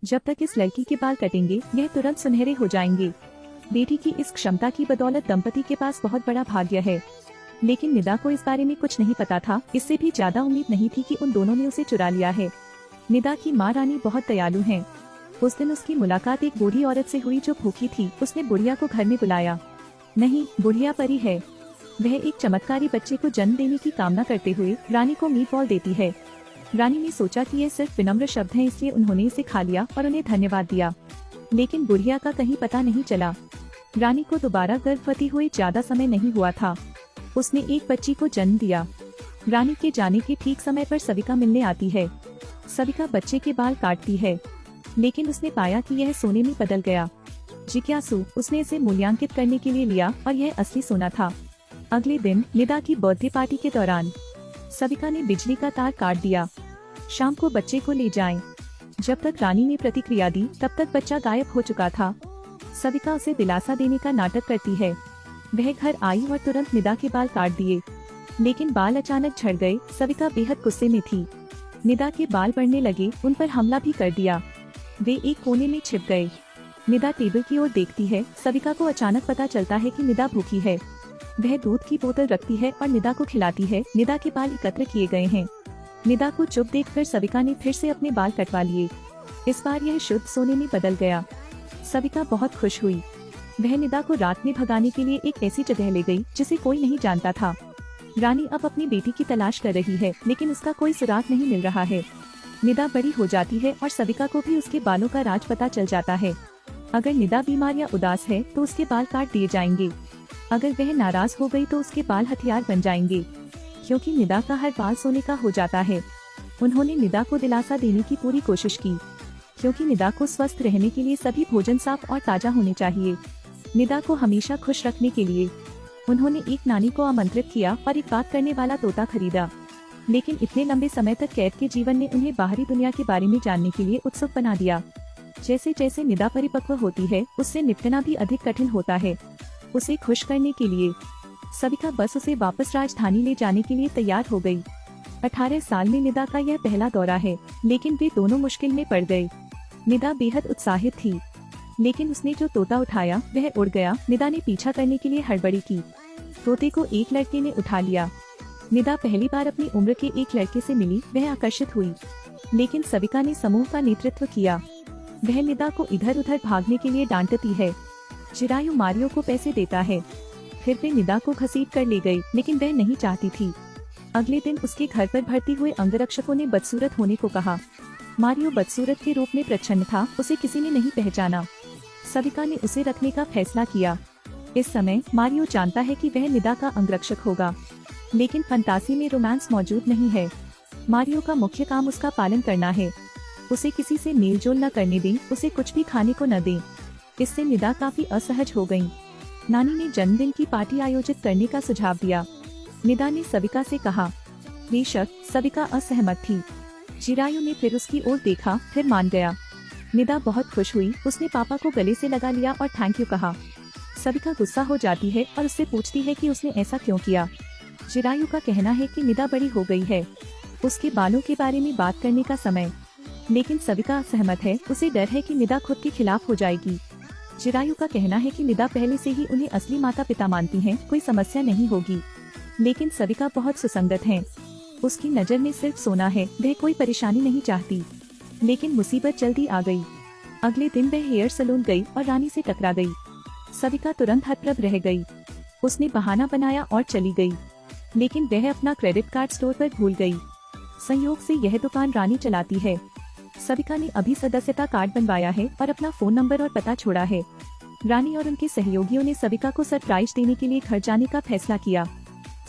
जब तक इस लड़की के बाल कटेंगे यह तुरंत सुनहरे हो जाएंगे। बेटी की इस क्षमता की बदौलत दंपति के पास बहुत बड़ा भाग्य है। लेकिन निदा को इस बारे में कुछ नहीं पता था। इससे भी ज्यादा उम्मीद नहीं थी कि उन दोनों ने उसे चुरा लिया है। निदा की माँ रानी बहुत दयालु हैं। उस दिन उसकी मुलाकात एक बूढ़ी औरत से हुई जो भूखी थी। उसने बुढ़िया को घर में बुलाया। नहीं, बुढ़िया परी है। वह एक चमत्कारी बच्चे को जन्म देने की कामना करते हुए रानी को मीट बॉल देती है। रानी ने सोचा कि यह सिर्फ विनम्र शब्द हैं, इसलिए उन्होंने इसे खा लिया और उन्हें धन्यवाद दिया। लेकिन बुढ़िया का कहीं पता नहीं चला। रानी को दोबारा गर्भवती हुए ज्यादा समय नहीं हुआ था। उसने एक बच्ची को जन्म दिया। रानी के जाने के ठीक समय पर सविता मिलने आती है। सविता बच्चे के बाल काटती है, लेकिन उसने पाया कि यह सोने में बदल गया। जिज्ञासु, उसने इसे मूल्यांकित करने के लिए लिया और यह असली सोना था। अगले दिन निदा की बर्थडे पार्टी के दौरान सविता ने बिजली का तार काट दिया। शाम को बच्चे को ले जाएं। जब तक रानी ने प्रतिक्रिया दी तब तक बच्चा गायब हो चुका था। सविता उसे दिलासा देने का नाटक करती है। वह घर आई और तुरंत निदा के बाल काट दिए, लेकिन बाल अचानक झड़ गए। सविता बेहद गुस्से में थी। निदा के बाल बढ़ने लगे, उन पर हमला भी कर दिया। वे एक कोने में छिप गए। निदा टेबल की ओर देखती है। सविता को अचानक पता चलता है कि निदा भूखी है। वह दूध की बोतल रखती है और निदा को खिलाती है। निदा के बाल एकत्र किए गए हैं। निदा को चुप देखकर सविता ने फिर से अपने बाल कटवा लिए। इस बार यह शुद्ध सोने में बदल गया। सविता बहुत खुश हुई। वह निदा को रात में भगाने के लिए एक ऐसी जगह ले गई जिसे कोई नहीं जानता था। रानी अब अपनी बेटी की तलाश कर रही है, लेकिन उसका कोई सुराग नहीं मिल रहा है। निदा बड़ी हो जाती है और सविता को भी उसके बालों का राज पता चल जाता है। अगर निदा बीमार या उदास है तो उसके बाल काट दिए जाएंगे। अगर वह नाराज हो गई तो उसके बाल हथियार बन जाएंगे, क्योंकि निदा का हर बाल सोने का हो जाता है। उन्होंने निदा को दिलासा देने की पूरी कोशिश की, क्योंकि निदा को स्वस्थ रहने के लिए सभी भोजन साफ और ताजा होने चाहिए। निदा को हमेशा खुश रखने के लिए उन्होंने एक नानी को आमंत्रित किया और एक बात करने वाला तोता खरीदा। लेकिन इतने लंबे समय तक कैद के जीवन ने उन्हें बाहरी दुनिया के बारे में जानने के लिए उत्सुक बना दिया। जैसे जैसे निदा परिपक्व होती है, उससे निपटना भी अधिक कठिन होता है। उसे खुश करने के लिए सविता बस उसे वापस राजधानी ले जाने के लिए तैयार हो गई। 18 साल में निदा का यह पहला दौरा है, लेकिन वे दोनों मुश्किल में पड़ गए। निदा बेहद उत्साहित थी, लेकिन उसने जो तोता उठाया वह उड़ गया। निदा ने पीछा करने के लिए हड़बड़ी की। तोते को एक लड़के ने उठा लिया। निदा पहली बार अपनी उम्र के एक लड़के से मिली। वह आकर्षित हुई, लेकिन सविता ने समूह का नेतृत्व किया। वह निदा को इधर उधर भागने के लिए डांटती है। चिरायु मारियो को पैसे देता है। फिर वे निदा को घसीट कर ले गई, लेकिन वह नहीं चाहती थी। अगले दिन उसके घर पर भर्ती हुए अंगरक्षकों ने बदसूरत होने को कहा। मारियो बदसूरत के रूप में प्रच्छन्न था। उसे किसी ने नहीं पहचाना। सविता ने उसे रखने का फैसला किया। इस समय मारियो जानता है कि वह निदा का अंगरक्षक होगा, लेकिन फंतासी में रोमांस मौजूद नहीं है। मारियो का मुख्य काम उसका पालन करना है। उसे किसी से मेलजोल न करने दें, उसे कुछ भी खाने को न दें। इससे निदा काफी असहज हो गयी। नानी ने जन्मदिन की पार्टी आयोजित करने का सुझाव दिया। निदा ने सविता से कहा। बेशक सविता असहमत थी। चिरायु ने फिर उसकी ओर देखा, फिर मान गया। निदा बहुत खुश हुई। उसने पापा को गले से लगा लिया और थैंक यू कहा। सविता गुस्सा हो जाती है और उससे पूछती है कि उसने ऐसा क्यों किया। चिरायु का कहना है कि निदा बड़ी हो गई है, उसके बालों के बारे में बात करने का समय। लेकिन सविता असहमत है। उसे डर है कि निदा खुद के खिलाफ हो जाएगी। चिरायु का कहना है कि निदा पहले से ही उन्हें असली माता पिता मानती हैं, कोई समस्या नहीं होगी। लेकिन सविता बहुत सुसंगत है। उसकी नजर में सिर्फ सोना है। वह कोई परेशानी नहीं चाहती। लेकिन मुसीबत जल्दी आ गई। अगले दिन वह हेयर सैलून गई और रानी से टकरा गई। सविता तुरंत हतप्रभ रह गई। उसने बहाना बनाया और चली गई, लेकिन वह अपना क्रेडिट कार्ड स्टोर पर भूल गई। संयोग से यह दुकान रानी चलाती है। सविता ने अभी सदस्यता कार्ड बनवाया है और अपना फोन नंबर और पता छोड़ा है। रानी और उनके सहयोगियों ने सविता को सरप्राइज देने के लिए घर जाने का फैसला किया।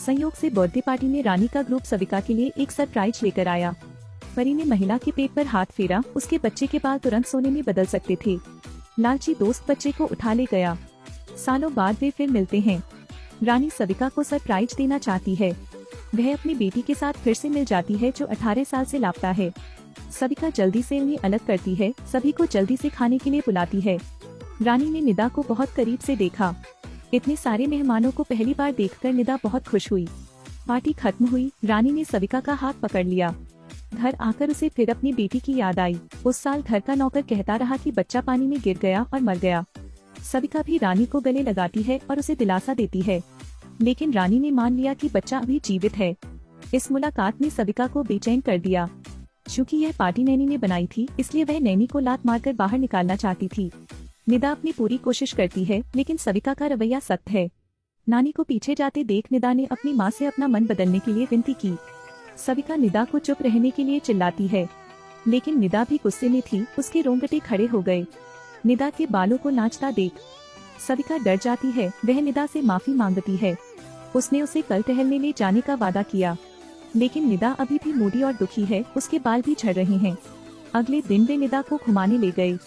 संयोग से बर्थडे पार्टी में रानी का ग्रुप सविता के लिए एक सरप्राइज लेकर आया। परी ने महिला के पेट पर हाथ फेरा। उसके बच्चे के बाल तुरंत सोने में बदल सकते थे। लालची दोस्त बच्चे को उठा ले गया। सालों बाद वे फिर मिलते हैं। रानी सविता को सरप्राइज देना चाहती है। वह अपनी बेटी के साथ फिर से मिल जाती है, जो 18 साल से लापता है। सविता जल्दी से उन्हें अलग करती है। सभी को जल्दी से खाने के लिए बुलाती है। रानी ने निदा को बहुत करीब से देखा। इतने सारे मेहमानों को पहली बार देखकर निदा बहुत खुश हुई। पार्टी खत्म हुई। रानी ने सविता का हाथ पकड़ लिया। घर आकर उसे फिर अपनी बेटी की याद आई। उस साल घर का नौकर कहता रहा कि बच्चा पानी में गिर गया और मर गया। सविता भी रानी को गले लगाती है और उसे दिलासा देती है, लेकिन रानी ने मान लिया कि बच्चा अभी जीवित है। इस मुलाकात ने सविता को बेचैन कर दिया। चूँकि यह पार्टी नैनी ने बनाई थी, इसलिए वह नैनी को लात मारकर बाहर निकालना चाहती थी। निदा अपनी पूरी कोशिश करती है, लेकिन सविता का रवैया सख्त है। नानी को पीछे जाते देख निदा ने अपनी माँ से अपना मन बदलने के लिए विनती की। सविता निदा को चुप रहने के लिए चिल्लाती है, लेकिन निदा भी गुस्से में थी। उसके रोंगटे खड़े हो गए। निदा के बालों को नाचता देख सविता डर जाती है। वह निदा से माफी मांगती है। उसने उसे कल टहलने ले जाने का वादा किया, लेकिन निदा अभी भी मूडी और दुखी है। उसके बाल भी झड़ रहे हैं। अगले दिन वे निदा को घुमाने ले गए।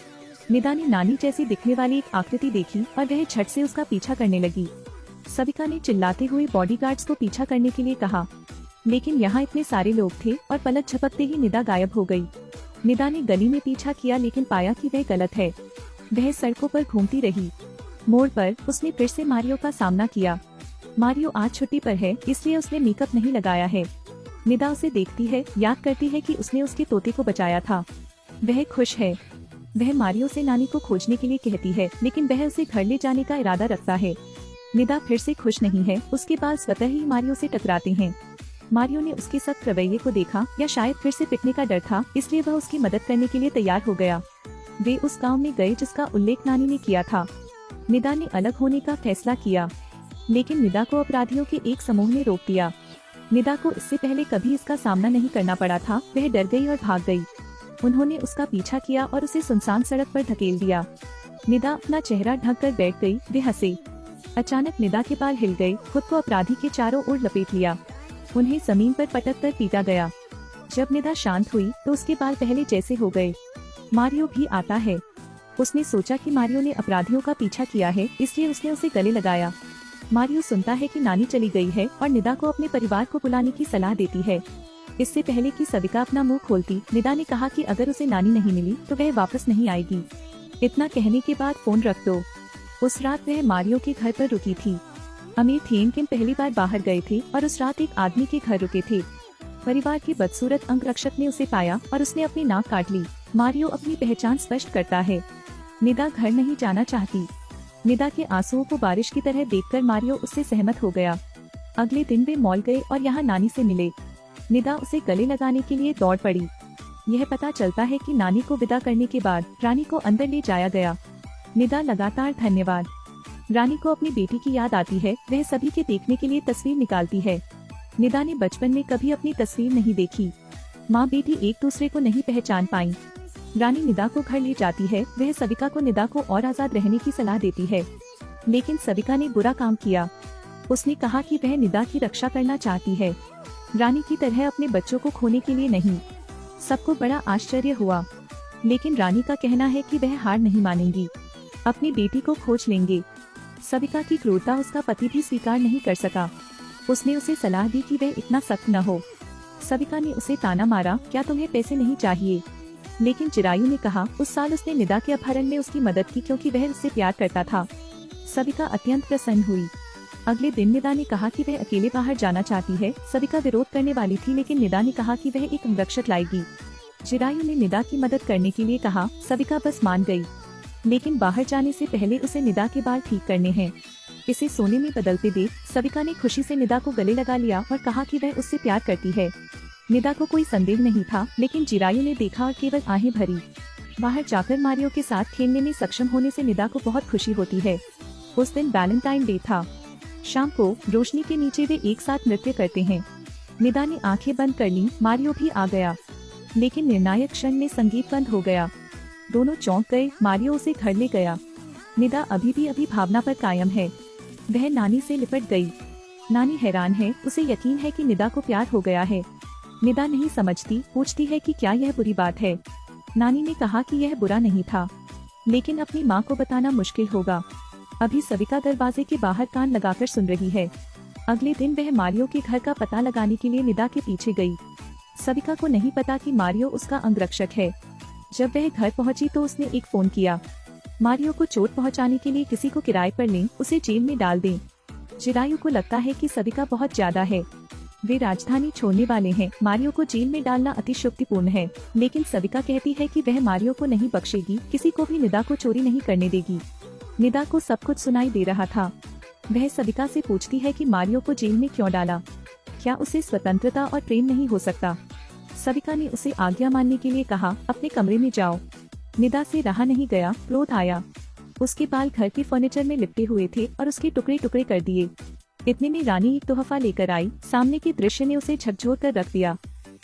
निदा ने नानी जैसी दिखने वाली एक आकृति देखी और वह झट से उसका पीछा करने लगी। सविता ने चिल्लाते हुए बॉडीगार्ड्स को पीछा करने के लिए कहा, लेकिन यहाँ इतने सारे लोग थे और पलक झपकते ही निदा गायब हो गई। निदा ने गली में पीछा किया, लेकिन पाया कि वह गलत है। वह सड़कों पर घूमती रही। मोड़ पर उसने फिर से मारियो का सामना किया। मारियो आज छुट्टी पर है, इसलिए उसने मेकअप नहीं लगाया है। निदा उसे देखती है, याद करती है कि उसने उसके तोते को बचाया था। वह खुश है। वह मारियो से नानी को खोजने के लिए कहती है, लेकिन वह उसे घर ले जाने का इरादा रखता है। निदा फिर से खुश नहीं है। उसके बाल स्वतः ही मारियो से टकराते हैं। मारियो ने उसके सख्त रवैये को देखा, या शायद फिर से पिटने का डर था, इसलिए वह उसकी मदद करने के लिए तैयार हो गया। वे उस गांव में गए जिसका उल्लेख नानी ने किया था। निदा ने अलग होने का फैसला किया, लेकिन निदा को अपराधियों के एक समूह ने रोक दिया। निदा को इससे पहले कभी इसका सामना नहीं करना पड़ा था। वह डर गई और भाग गई। उन्होंने उसका पीछा किया और उसे सुनसान सड़क पर धकेल दिया। निदा अपना चेहरा ढक कर बैठ गई। वे हंसे। अचानक निदा के बाल हिल गए। खुद को अपराधी के चारों ओर लपेट लिया। उन्हें जमीन पर पटक कर पीटा गया। जब निदा शांत हुई तो उसके बाल पहले जैसे हो गए। मारियो भी आता है। उसने सोचा कि मारियो ने अपराधियों का पीछा किया है, इसलिए उसने उसे गले लगाया। मारियो सुनता है कि नानी चली गई है और निदा को अपने परिवार को बुलाने की सलाह देती है। इससे पहले कि सविता अपना मुंह खोलती, निदा ने कहा कि अगर उसे नानी नहीं मिली तो वह वापस नहीं आएगी। इतना कहने के बाद फोन रख दो। उस रात वह मारियो के घर पर रुकी थी। अमीर थिएनकिन पहली बार बाहर गए थे और उस रात एक आदमी के घर रुके थे। परिवार के बदसूरत अंगरक्षक ने उसे पाया और उसने अपनी नाक काट ली। मारियो अपनी पहचान स्पष्ट करता है। निदा घर नहीं जाना चाहती। निदा के आंसुओं को बारिश की तरह देखकर मारियो उससे सहमत हो गया। अगले दिन वे मॉल गए और यहाँ नानी से मिले। निदा उसे गले लगाने के लिए दौड़ पड़ी। यह पता चलता है कि नानी को विदा करने के बाद रानी को अंदर ले जाया गया। निदा लगातार धन्यवाद। रानी को अपनी बेटी की याद आती है। वह सभी के देखने के लिए तस्वीर निकालती है। निदा ने बचपन में कभी अपनी तस्वीर नहीं देखी। माँ बेटी एक दूसरे को नहीं पहचान पाई। रानी निदा को घर ले जाती है। वह सविता को निदा को और आजाद रहने की सलाह देती है, लेकिन सविता ने बुरा काम किया। उसने कहा कि वह निदा की रक्षा करना चाहती है, रानी की तरह अपने बच्चों को खोने के लिए नहीं। सबको बड़ा आश्चर्य हुआ, लेकिन रानी का कहना है कि वह हार नहीं मानेंगी, अपनी बेटी को खोज लेंगे। सविता की क्रूरता उसका पति भी स्वीकार नहीं कर सका। उसने उसे सलाह दी कि वह इतना सख्त न हो। सविता ने उसे ताना मारा, क्या तुम्हें पैसे नहीं चाहिए? लेकिन चिरायु ने कहा उस साल उसने निदा के अपहरण में उसकी मदद की क्योंकि वह उससे प्यार करता था। सविता अत्यंत प्रसन्न हुई। अगले दिन निदा ने कहा कि वह अकेले बाहर जाना चाहती है। सविता विरोध करने वाली थी, लेकिन निदा ने कहा कि वह एक अंगरक्षक लाएगी। चिरायु ने निदा की मदद करने के लिए कहा। सविता बस मान गई, लेकिन बाहर जाने से पहले उसे निदा के बाल ठीक करने हैं। इसे सोने में बदलते देख सविता ने खुशी से निदा को गले लगा लिया और कहा कि वह उससे प्यार करती है। निदा को कोई संदेह नहीं था, लेकिन चिरायु ने देखा और केवल आहें भरी। बाहर जाकर मारियो के साथ खेलने में सक्षम होने से निदा को बहुत खुशी होती है। उस दिन वैलेंटाइन डे था। शाम को रोशनी के नीचे वे एक साथ नृत्य करते हैं। निदा ने आंखें बंद कर ली। मारियो भी आ गया, लेकिन निर्णायक क्षण में संगीत बंद हो गया। दोनों चौंक गए। मारियो उसे घर ले गया। निदा अभी भावना पर कायम है। वह नानी से लिपट गई। नानी हैरान है, उसे यकीन है कि निदा को प्यार हो गया है। निदा नहीं समझती, पूछती है कि क्या यह बुरी बात है। नानी ने कहा कि यह बुरा नहीं था, लेकिन अपनी माँ को बताना मुश्किल होगा। अभी सविता दरवाजे के बाहर कान लगाकर सुन रही है। अगले दिन वह मारियो के घर का पता लगाने के लिए निदा के पीछे गई। सविता को नहीं पता कि मारियो उसका अंगरक्षक है। जब वह घर पहुंची तो उसने एक फोन किया। मारियो को चोट पहुंचाने के लिए किसी को किराए पर लें, उसे जेल में डाल दें। चिरायु को लगता है कि सविता बहुत ज्यादा है। वे राजधानी छोड़ने वाले हैं। मारियो को जेल में डालना अतिशयोक्तिपूर्ण है, लेकिन सविका कहती है कि वह मारियो को नहीं बख्शेगी, किसी को भी निदा को चोरी नहीं करने देगी। निदा को सब कुछ सुनाई दे रहा था। वह सविका से पूछती है कि मारियो को जेल में क्यों डाला, क्या उसे स्वतंत्रता और प्रेम नहीं हो सकता। सविका ने उसे आज्ञा मानने के लिए कहा, अपने कमरे में जाओ। निदा से रहा नहीं गया, क्रोध आया। उसके बाल घर के फर्नीचर में लिपटे हुए थे और उसके टुकड़े टुकड़े कर दिए। इतने में रानी एक तोहफा लेकर आई। सामने के दृश्य ने उसे झकझोर कर रख दिया।